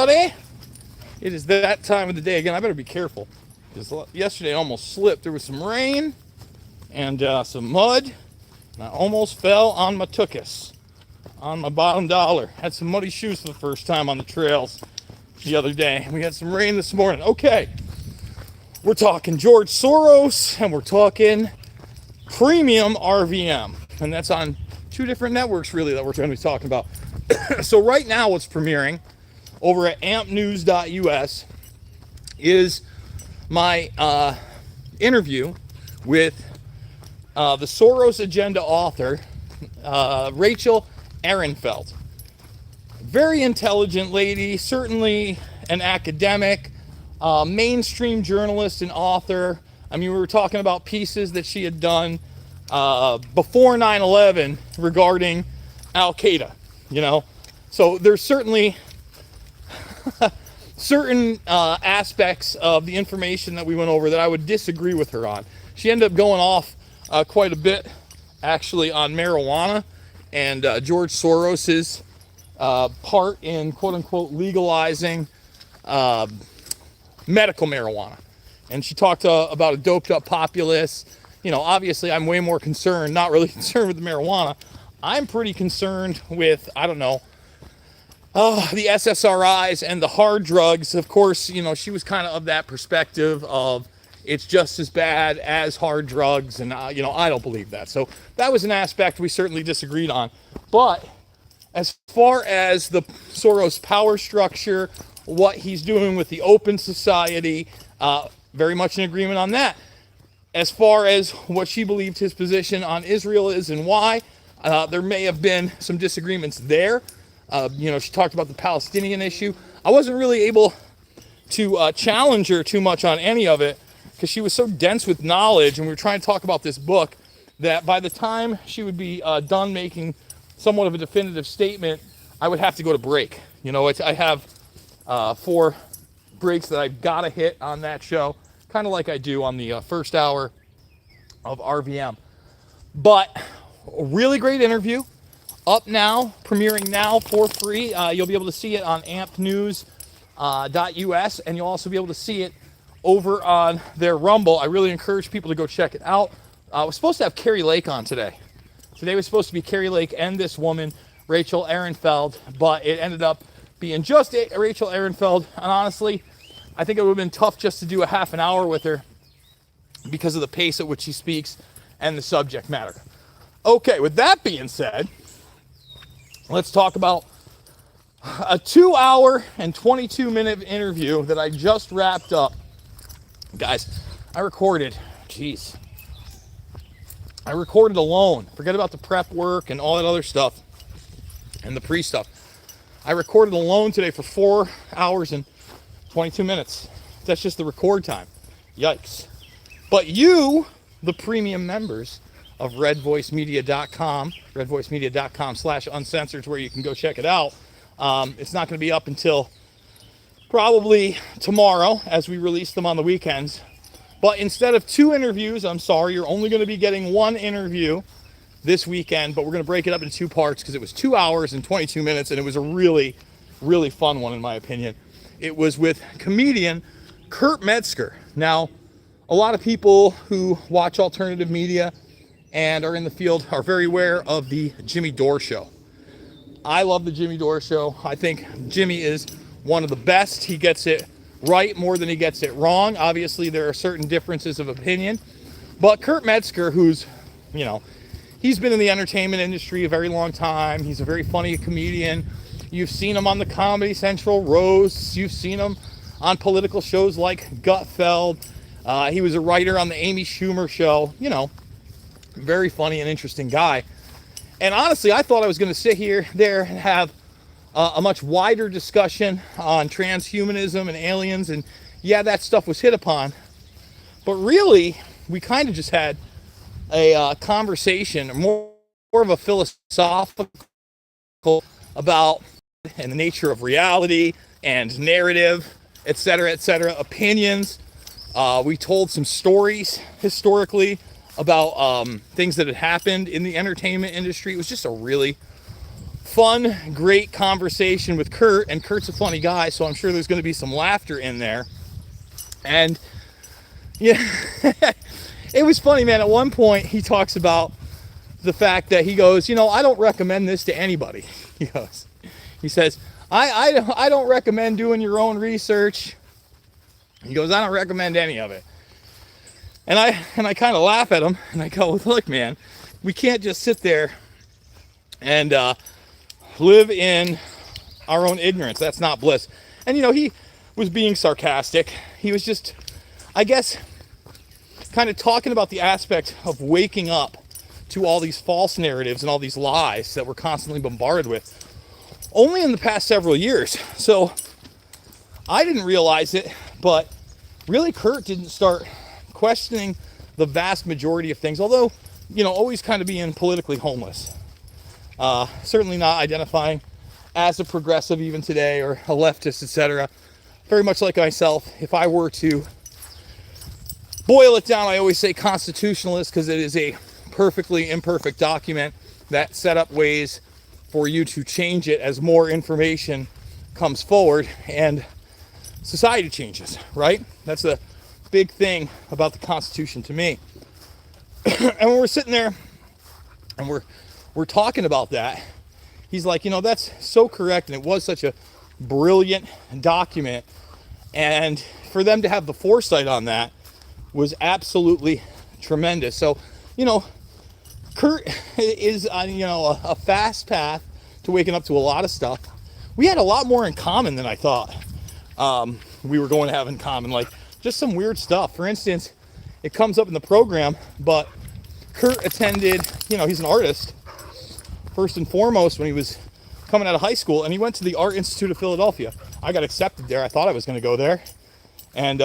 It is that time of the day again. I better be careful because yesterday I almost slipped. There was some rain and some mud, and I almost fell on my tuchus, on my bottom dollar. Had some muddy shoes for the first time on the trails the other day. We had some rain this morning. Okay, we're talking George Soros and we're talking premium RVM, and that's on two different networks really that we're going to be talking about. So right now what's premiering over at ampnews.us is my interview with the Soros Agenda author, Rachel Ehrenfeld. Very intelligent lady, certainly an academic, mainstream journalist and author. I mean, we were talking about pieces that she had done before 9/11 regarding Al-Qaeda, you know. So there's certainly certain aspects of the information that we went over that I would disagree with her on. She ended up going off quite a bit, actually, on marijuana and George Soros's part in quote-unquote legalizing medical marijuana. And she talked about a doped-up populace. You know, obviously, I'm way more concerned, not really concerned with the marijuana. I'm pretty concerned with, I don't know, the SSRIs and the hard drugs. Of course, you know, she was kind of that perspective of it's just as bad as hard drugs, and you know, I don't believe that. So that was an aspect we certainly disagreed on. But as far as the Soros power structure, what he's doing with the open society, very much in agreement on that. As far as what she believed his position on Israel is and why, there may have been some disagreements there. You know, she talked about the Palestinian issue. I wasn't really able to challenge her too much on any of it because she was so dense with knowledge, and we were trying to talk about this book, that by the time she would be done making somewhat of a definitive statement, I would have to go to break. You know, I have 4 breaks that I've got to hit on that show, kind of like I do on the first hour of RVM. But a really great interview. Up now, premiering now for free. You'll be able to see it on ampnews.us, and you'll also be able to see it over on their Rumble. I really encourage people to go check it out. We're supposed to have Carrie Lake on today. Today was supposed to be Carrie Lake and this woman, Rachel Ehrenfeld, but it ended up being just Rachel Ehrenfeld. And honestly, I think it would have been tough just to do a half an hour with her because of the pace at which she speaks and the subject matter. Okay, with that being said, let's talk about a 2-hour and 22-minute interview that I just wrapped up. Guys, I recorded alone. Forget about the prep work and all that other stuff and the pre-stuff. I recorded alone today for 4 hours and 22 minutes. That's just the record time. Yikes. But you, the premium members of redvoicemedia.com, redvoicemedia.com/uncensored, where you can go check it out. It's not going to be up until probably tomorrow as we release them on the weekends. But instead of 2 interviews, I'm sorry, you're only going to be getting 1 interview this weekend, but we're going to break it up into 2 parts because it was 2 hours and 22 minutes, and it was a really, really fun one in my opinion. It was with comedian Kurt Metzger. Now, a lot of people who watch alternative media and are in the field are very aware of the Jimmy Dore Show. I love the Jimmy Dore Show. I think Jimmy is one of the best. He gets it right more than he gets it wrong. Obviously, there are certain differences of opinion. But Kurt Metzger, who's, you know, he's been in the entertainment industry a very long time. He's a very funny comedian. You've seen him on the Comedy Central roasts. You've seen him on political shows like Gutfeld. He was a writer on the Amy Schumer Show. You know, very funny and interesting guy. And honestly, I thought I was going to sit there and have a much wider discussion on transhumanism and aliens. And yeah, that stuff was hit upon. But really, we kind of just had a conversation, more of a philosophical about and the nature of reality and narrative, etc., opinions. We told some stories historically about things that had happened in the entertainment industry. It was just a really fun, great conversation with Kurt, and Kurt's a funny guy, so I'm sure there's going to be some laughter in there. And yeah, it was funny, man. At one point, he talks about the fact that he goes, I don't recommend this to anybody. He says, I don't recommend doing your own research. He goes, I don't recommend any of it. And I kind of laugh at him, and I go, look, man, we can't just sit there and live in our own ignorance. That's not bliss. And he was being sarcastic. He was just, I guess, kind of talking about the aspect of waking up to all these false narratives and all these lies that we're constantly bombarded with only in the past several years. So I didn't realize it, but really Kurt didn't start questioning the vast majority of things, although, always kind of being politically homeless. Certainly not identifying as a progressive even today, or a leftist, etc. Very much like myself, if I were to boil it down, I always say constitutionalist, because it is a perfectly imperfect document that set up ways for you to change it as more information comes forward and society changes, right? That's a big thing about the Constitution to me. And when we're sitting there and we're talking about that, he's like, that's so correct, and it was such a brilliant document, and for them to have the foresight on that was absolutely tremendous. So, Kurt is on, a fast path to waking up to a lot of stuff. We had a lot more in common than I thought we were going to have in common, like just some weird stuff. For instance, it comes up in the program, but Kurt attended, he's an artist, first and foremost, when he was coming out of high school, and he went to the Art Institute of Philadelphia. I got accepted there. I thought I was going to go there. And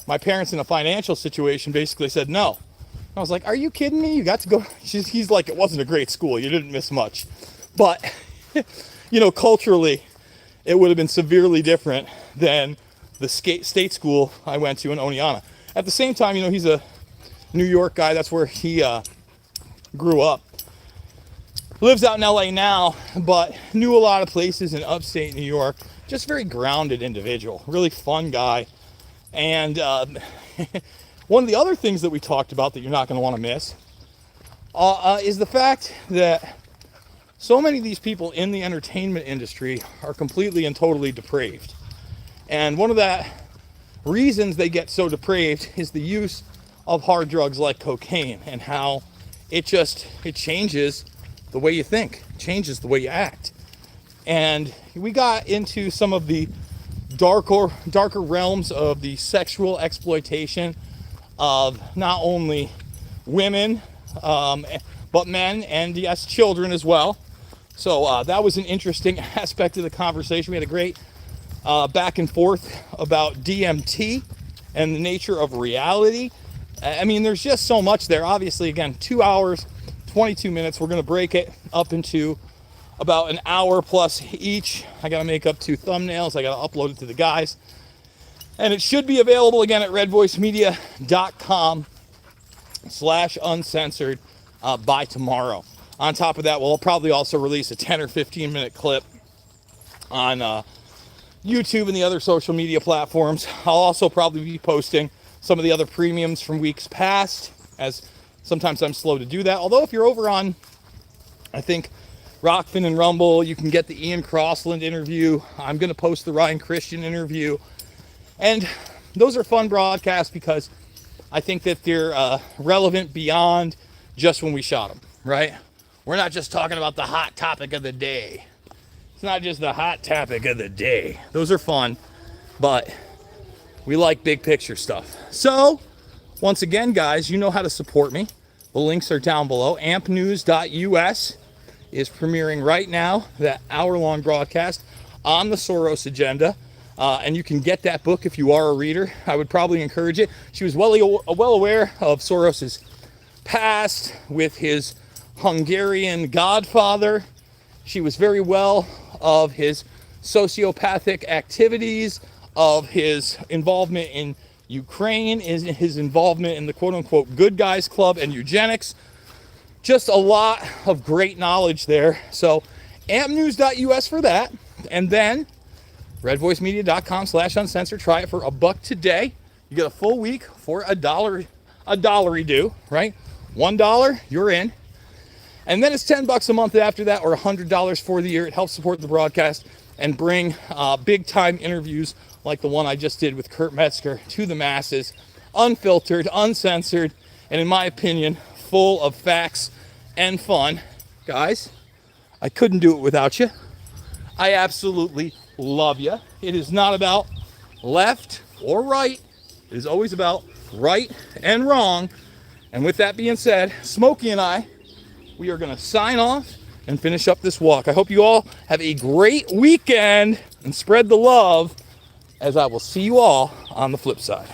my parents, in a financial situation, basically said no. I was like, are you kidding me? You got to go? He's like, it wasn't a great school. You didn't miss much. But, culturally, it would have been severely different than the state school I went to in Oneonta. At the same time, he's a New York guy. That's where he grew up. Lives out in LA now, but knew a lot of places in upstate New York. Just very grounded individual. Really fun guy. And one of the other things that we talked about that you're not going to want to miss is the fact that so many of these people in the entertainment industry are completely and totally depraved. And one of the reasons they get so depraved is the use of hard drugs like cocaine, and how it changes the way you think, changes the way you act. And we got into some of the darker realms of the sexual exploitation of not only women, but men, and yes, children as well. So that was an interesting aspect of the conversation. We had a great back and forth about DMT and the nature of reality. I mean, there's just so much there. Obviously, again, 2 hours, 22 minutes. We're going to break it up into about an hour plus each. I got to make up 2 thumbnails. I got to upload it to the guys. And it should be available again at redvoicemedia.com/uncensored by tomorrow. On top of that, we'll probably also release a 10 or 15 minute clip on YouTube and the other social media platforms. I'll also probably be posting some of the other premiums from weeks past, as sometimes I'm slow to do that. Although if you're over on, I think, RVM Rumble, you can get the Ian Crossland interview. I'm going to post the Ryan Christian interview. And those are fun broadcasts because I think that they're relevant beyond just when we shot them, right? We're not just talking about the hot topic of the day. It's not just the hot topic of the day. Those are fun, but we like big picture stuff. So, once again, guys, you know how to support me. The links are down below. ampnews.us is premiering right now, that hour-long broadcast on the Soros agenda. And you can get that book if you are a reader. I would probably encourage it. She was well aware of Soros's past with his Hungarian godfather. She was very well of his sociopathic activities, of his involvement in Ukraine, his involvement in the quote-unquote good guys club and eugenics. Just a lot of great knowledge there. So ampnews.us for that. And then redvoicemedia.com/uncensored. Try it for $1 today. You get a full week for $1 do, right? $1, you're in. And then it's $10 a month after that, or $100 for the year. It helps support the broadcast and bring big time interviews like the one I just did with Kurt Metzger to the masses, unfiltered, uncensored, and in my opinion, full of facts and fun. Guys, I couldn't do it without you. I absolutely love you. It is not about left or right. It is always about right and wrong. And with that being said, Smokey and I, we are going to sign off and finish up this walk. I hope you all have a great weekend and spread the love, as I will see you all on the flip side.